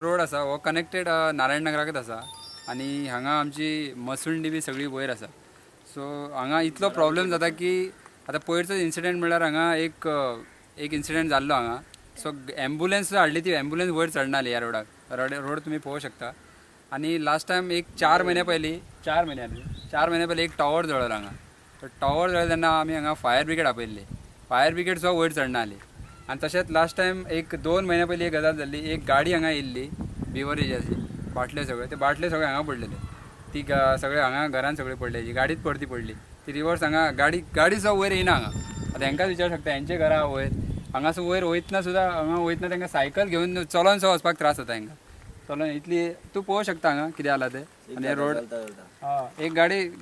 Road आसा हो connected Narayan नगराकच आसा आणि हांगा आमची मसुंडी बी सगळी वयर आसा. सो हांगा इतलो प्रॉब्लेम जाता की आता पयरचो इन्सिडेंट म्हणल्यार हांगा एक इन्सिडेंट जाल्लो हांगा. सो ॲम्ब्युलन्स हाडली ती ॲम्ब्युलन्स वयर चडनाली ह्या रोड तुम्ही पळोवंक शकता. आणि लास्ट टायम एक 4 महिने पयलीं एक टॉवर जळलो हांगा. तो टॉवर जळ्ळो तेन्ना आमी हांगा फायर ब्रिगेड आपयल्ली. फायर ब्रिगेड सुद्दां वयर चडना आली. आणि तशेंच लास्ट टायम एक 2 महिने पयलीं एक गजाल जाल्ली. एक गाडी हांगा येयल्ली बिवरेजाची बाटले सगळे हांगा पडलेले. ती सगळे हांगा घरान सगळे पडलेली गाडीच परती पडली. ती रिवर्स हांगा गाडी सुद्दां वयर येना हांगा. आतां हांकांच विचारूंक शकता हेंचे घरा वयर हांगासून वयर वयतना सुद्दां हांगा वयतना तांकां सायकल घेवन चलोन सुद्दां वचपाक त्रास जाता हांकां. चलोन इतली तूं पळोवंक शकता हांगा कितें जाला तें. आनी रोड एक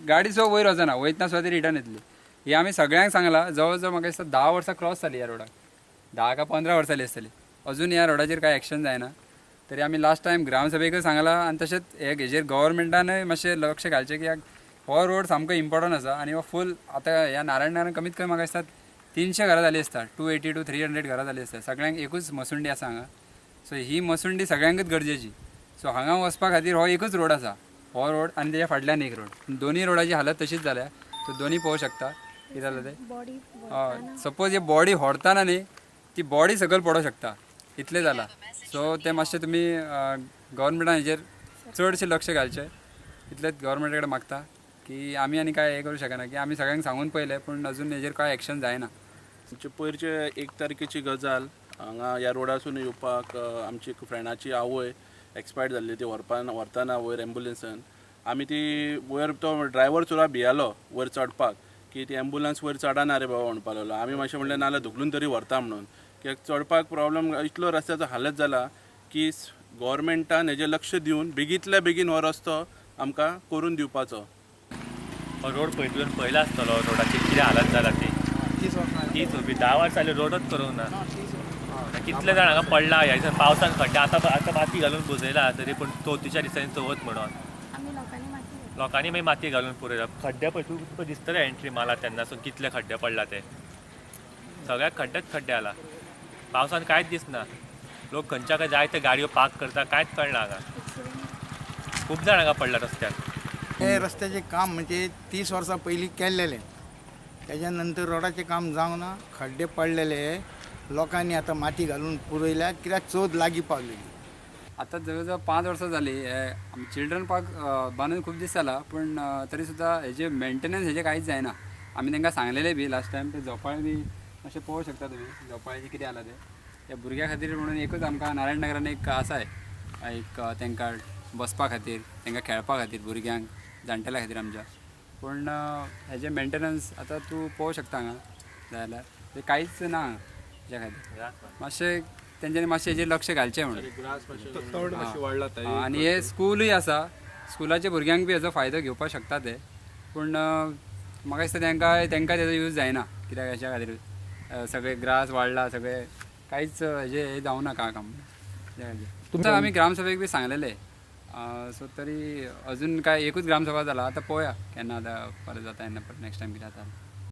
गाडी सुद्दां वयर वचना वयतना सुद्दां ती रिटर्न येतली. ही आमी सगळ्यांक सांगलां. जवळ जवळ म्हाका दिसता 10 वर्सां क्रॉस जाली ह्या रोडाक. 10 का 15 वर्सां जाली आसतली. अजून ह्या रोडाचेर कांय एक्शन जायना. तरी आमी लास्ट टायम ग्रामसभेकूय सांगलां आनी तशेंच हेजेर गव्हर्मेंटानूय मातशें लक्ष घालचें कित्याक हो रोड सामको इम्पॉर्टंट आसा. आनी हो फूल आतां ह्या नारायण नगरान कमीत कमी म्हाका दिसता 300 घरां जाली आसता. 280 to 300 घरां जाली आसता. सगळ्यांक एकूच मसुंडी आसा हांगा. सो ही मसुंडी सगळ्यांकूच गरजेची. सो हांगा वचपा खातीर हो एकूच रोड आसा. हो रोड आनी तेच्या फाटल्यान एक रोड. दोनी रोडाची हालत तशीच जाल्या. सो दोनी पळोवंक शकता कितें जालें तें. सपोज हे बॉडी व्हरतना न्ही ती बॉडी सकयल पडोवंक शकता इतलें जाला. सो ते मातशें तुमी गव्हर्मेंटान हेजेर चडशें लक्ष घालचें इतलेंच गव्हर्मेंटा कडेन मागता की आमी आनी काय हे करूं शकना की आमी सगळ्यांक सांगून पयलें पूण अजून हेजेर कांय एक्शन जायना. आमचे पयरचे 1 तारखेची गजाल हांगा ह्या रोडासून येवपाक आमची फ्रेंडाची आवय एक्सपायर्ड जाल्ली. ती व्हरतना वयर एम्ब्युलन्सान आमी ती वयर तो ड्रायव्हर सुद्दां भियेलो वयर चडपाक की ती एम्ब्युलन्स वयर चडना रे बाबा म्हणपाक लागलो. आमी मातशें म्हणलें नाल्यार धुकलून तरी व्हरता म्हणून कित्याक चडपाक प्रॉब्लेम इतलो रस्त्याचो हालत जाला की गव्हर्मेंटान हेजेर लक्ष दिवन बेगींतल्या बेगीन हो रस्तो आमकां करून दिवपाचो. हो रोड पयला आसतलो रोडाची कितें हालत जाला ती 10 वर्सां जाली रोडच करूंक ना. कितले जाण हांगा पडला ह्या दिसान पावसान खड्डे आतां माती घालून बुजयला तरी पूण चवथीच्या दिसांनी चवथ म्हणून लोकांनी मागीर माती घालून पुरयला. खड्डे पळय तुका दिसतलें एंट्री मारला तेन्नासून कितले खड्डे पडला ते. सगळ्याक खड्डे आला. पावसान कांयच दिसना. लोक खंयच्या खंय जाय ते गाडयो पार्क करता कांयच कळना हांगा. खूब जाण हांगा पडला रस्त्यार. हे रस्त्याचे काम म्हणजे 30 वर्सां पयलीं केल्लेले. त्याच्यानंतर रोडाचे काम जावंक ना. खड्डे पडलेले लोकांनी आता माती घालून पुरयल्या कित्याक चवथ लागीं पावलेली. आता जवळजवळ 5 वर्सां जाली. चिल्ड्रन पार्क बांदून खूब दीस जाला पूण तरी सुद्दां हेजे मेंटेनन्स हेजे कांयच जायना. आमी तांकां सांगलेले बी लास्ट टायम. ते झोपाळे बी अशें पळोवंक शकता तुमी झोपाळ्याचे कितें जाला ते. त्या भुरग्यां खातीर म्हणून एकूच आमकां नारायण नगरान एक आसा एक तांकां बसपा खातीर तांकां खेळपा खातीर भुरग्यांक जाणटेल्या खातीर आमच्या. पूण हेजे मेंटेनन्स आतां तूं पळोवंक शकता हांगा जाय जाल्यार ते कांयच ना हाच्या खातीर. मातशें तेंच्यांनी मातशें हेजेर लक्ष घालचें म्हणून. आनी हे स्कूलूय आसा. स्कुलाच्या भुरग्यांक बी हेजो फायदो घेवपाक शकता ते. पूण म्हाका दिसता तांकां तेजो यूज जायना कित्याक हेच्या खातीर सगळे ग्रास वाडला सगळे कांयच हेजे जावं नाका काम. तुमकां आमी ग्रामसभेक बी सांगलेले. सो तरी अजून काय एकूच ग्रामसभा जाला. आतां पळोवया केन्ना आतां परत जाता नेक्स्ट टायम कितें जाता.